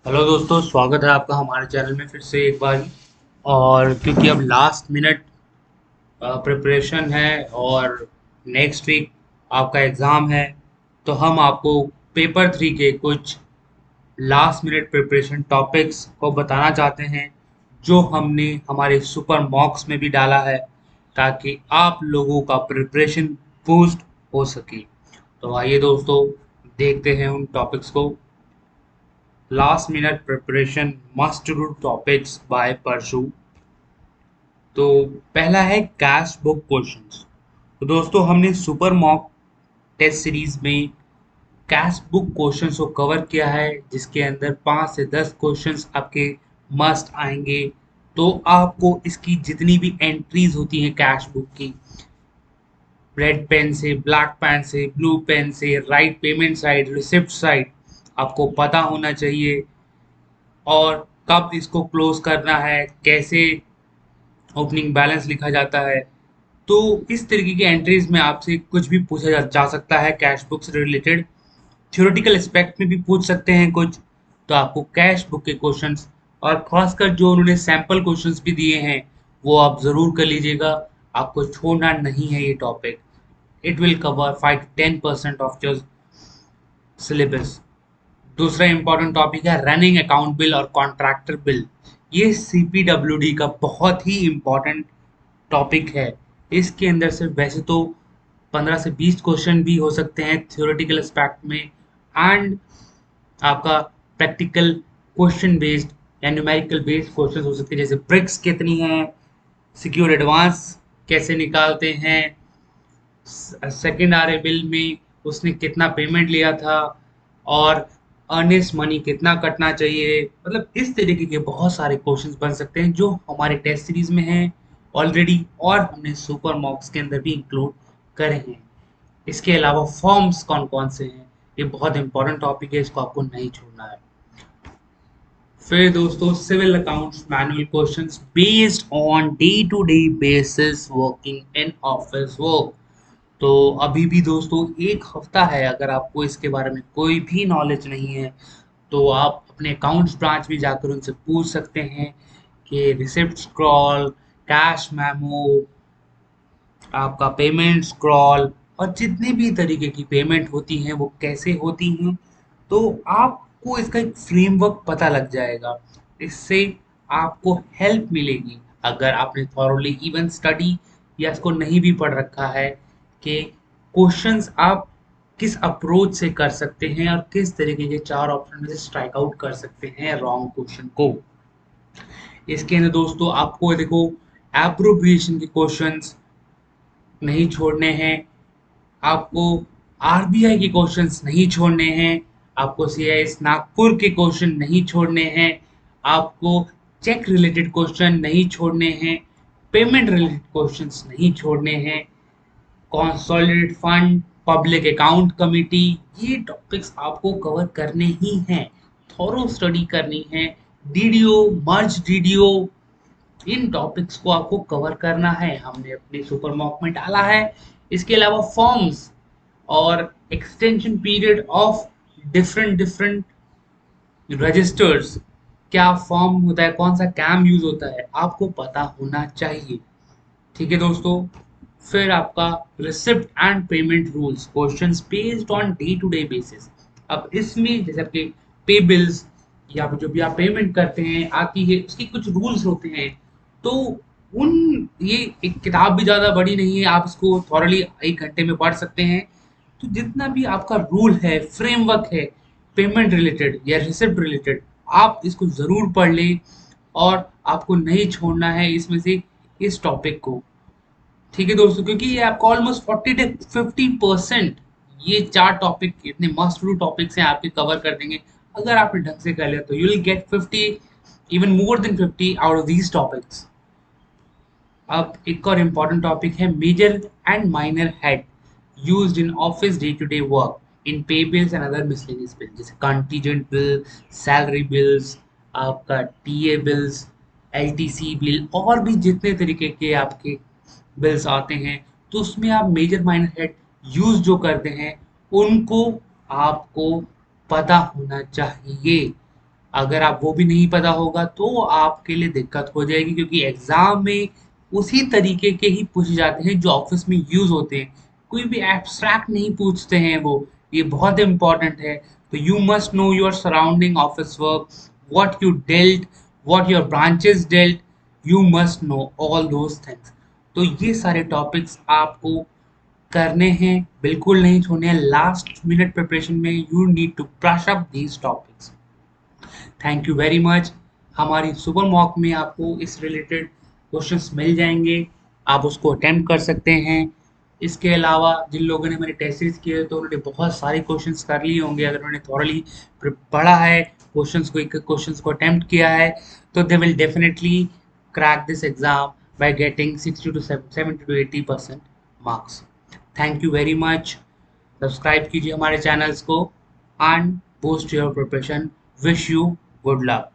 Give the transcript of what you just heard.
Hello दोस्तों, स्वागत है आपका हमारे चैनल में फिर से एक बार। और क्योंकि अब लास्ट मिनट प्रिपरेशन है और नेक्स्ट वीक आपका एग्ज़ाम है, तो हम आपको पेपर 3 के कुछ लास्ट मिनट प्रिपरेशन टॉपिक्स को बताना चाहते हैं, जो हमने हमारे सुपर मॉक्स में भी डाला है, ताकि आप लोगों का प्रिपरेशन बूस्ट हो सके। तो आइए दोस्तों, देखते हैं उन टॉपिक्स को। Last minute preparation must do topics by Parshu. तो पहला है कैश बुक क्वेश्चंस। तो दोस्तों, हमने सुपर मॉक टेस्ट सीरीज में कैश बुक क्वेश्चंस को कवर किया है, जिसके अंदर 5 से 10 क्वेश्चंस आपके मस्ट आएंगे। तो आपको इसकी जितनी भी एंट्रीज होती हैं कैश बुक की, रेड पेन से, ब्लैक पेन से, ब्लू पेन से, right payment side, receipt side, आपको पता होना चाहिए। और कब इसको क्लोज करना है, कैसे ओपनिंग बैलेंस लिखा जाता है। तो इस तरीके की एंट्रीज में आपसे कुछ भी पूछा जा सकता है कैश बुक से रिलेटेड। थ्योरेटिकल एस्पेक्ट में भी पूछ सकते हैं कुछ। तो आपको कैश बुक के क्वेश्चंस, और खासकर जो उन्होंने सैंपल क्वेश्चंस भी दिए हैं, वो आप ज़रूर कर लीजिएगा। आपको छोड़ना नहीं है ये topic. It will cover 5 to 10% of your syllabus. दूसरा इंपॉर्टेंट टॉपिक है रनिंग अकाउंट बिल और कॉन्ट्रैक्टर बिल। ये सीपीडब्ल्यूडी का बहुत ही इंपॉर्टेंट टॉपिक है। इसके अंदर से वैसे तो 15 से 20 क्वेश्चन भी हो सकते हैं थ्योरेटिकल एस्पेक्ट में, एंड आपका प्रैक्टिकल क्वेश्चन बेस्ड या न्यूमेरिकल बेस्ड क्वेश्चन हो सकते हैं, जैसे ब्रिक्स कितनी है, सिक्योर एडवांस कैसे निकालते हैं, सेकेंड आर ए बिल में उसने कितना पेमेंट लिया था, और अर्नेस्ट मनी कितना कटना चाहिए। मतलब इस तरीके के बहुत सारे क्वेश्चंस बन सकते हैं, जो हमारे टेस्ट सीरीज में हैं ऑलरेडी, और हमने सुपर मॉक्स के अंदर भी इंक्लूड करे हैं। इसके अलावा फॉर्म्स कौन कौन से हैं, ये बहुत इंपॉर्टेंट टॉपिक है, इसको आपको नहीं छोड़ना है। फिर दोस्तों, civil accounts manual questions based on day to day basis working in office work. तो अभी भी दोस्तों 1 हफ्ता है, अगर आपको इसके बारे में कोई भी नॉलेज नहीं है, तो आप अपने अकाउंट्स ब्रांच में जाकर उनसे पूछ सकते हैं कि रिसिप्ट स्क्रॉल, कैश मेमो, आपका पेमेंट स्क्रॉल, और जितनी भी तरीके की पेमेंट होती हैं वो कैसे होती हैं। तो आपको इसका एक फ्रेमवर्क पता लग जाएगा। इससे आपको हेल्प मिलेगी, अगर आपने थॉरोली इवन स्टडी या इसको नहीं भी पढ़ रखा है, कि क्वेश्चंस आप किस अप्रोच से कर सकते हैं और किस तरीके के 4 ऑप्शन में से स्ट्राइक आउट कर सकते हैं रॉन्ग क्वेश्चन को। इसके अंदर दोस्तों आपको देखो, एब्रोविएशन के क्वेश्चंस नहीं छोड़ने हैं, आपको आरबीआई के क्वेश्चंस नहीं छोड़ने हैं, आपको सीआईएस नागपुर के क्वेश्चन नहीं छोड़ने हैं, आपको चेक रिलेटेड क्वेश्चन नहीं छोड़ने हैं, पेमेंट रिलेटेड क्वेश्चंस नहीं छोड़ने हैं, consolidated fund, public account committee, ये टॉपिक्स आपको कवर करने ही हैं। थॉरो स्टडी करनी है। डीडीओ, मर्ज डीडीओ, इन टॉपिक्स को आपको कवर करना है, हमने अपने सुपर मॉक में डाला है। इसके अलावा फॉर्म्स और extension period of different different registers, क्या फॉर्म होता है, कौन सा कैम यूज होता है, आपको पता होना चाहिए। ठीक है दोस्तों। फिर आपका receipt and payment rules questions based on day to day basis. अब इसमें जैसे आपके पे बिल्स, या जो भी आप पेमेंट करते हैं आती है, उसके कुछ रूल्स होते हैं। तो उन ये एक किताब भी ज़्यादा बड़ी नहीं है, आप इसको थॉरली 1 घंटे में पढ़ सकते हैं। तो जितना भी आपका रूल है, फ्रेमवर्क है, पेमेंट रिलेटेड या रिसिप्ट रिलेटेड, आप इसको ज़रूर पढ़ लें। और आपको नहीं छोड़ना है इसमें से इस टॉपिक को। ठीक है दोस्तों, क्योंकि ये आपको ऑलमोस्ट 40 से 50% ये 4 टॉपिक इतने मस्ट डू टॉपिक्स हैं, आपके कवर कर देंगे। अगर आपने ढंग से कर लिया तो you will get 50, even more than 50 out of these topics. अब एक और इम्पॉर्टेंट टॉपिक है major and minor head used in office day to day work in pay bills and other miscellaneous bill, जैसे कंटीजेंट बिल, सैलरी बिल्स, आपका TA bills, LTC bill, और भी जितने तरीके के आपके बिल्स आते हैं, तो उसमें आप मेजर माइनर हेड यूज जो करते हैं, उनको आपको पता होना चाहिए। अगर आप वो भी नहीं पता होगा तो आपके लिए दिक्कत हो जाएगी, क्योंकि एग्जाम में उसी तरीके के ही पूछे जाते हैं जो ऑफिस में यूज होते हैं। कोई भी एब्स्ट्रैक्ट नहीं पूछते हैं वो। ये बहुत इंपॉर्टेंट है। तो you must know your surrounding office work, what you dealt, what your branches dealt. You must know all those things. तो ये सारे टॉपिक्स आपको करने हैं, बिल्कुल नहीं छोड़ने हैं। लास्ट मिनट प्रिपरेशन में you need to brush up these topics. Thank you very much. हमारी सुपर मॉक में आपको इस रिलेटेड क्वेश्चंस मिल जाएंगे, आप उसको अटेम्प्ट कर सकते हैं। इसके अलावा जिन लोगों ने मेरे टेस्ट सीरीज किए तो उन्होंने बहुत सारे क्वेश्चंस कर लिए होंगे। अगर उन्होंने थॉरली पढ़ा है क्वेश्चंस को, एक क्वेश्चंस को अटेम्प्ट किया है, तो they will definitely crack this exam by getting 60 to 70 to 80% marks. Thank you very much. Subscribe कीजिए हमारे चैनल्स को and boost your preparation. Wish you good luck.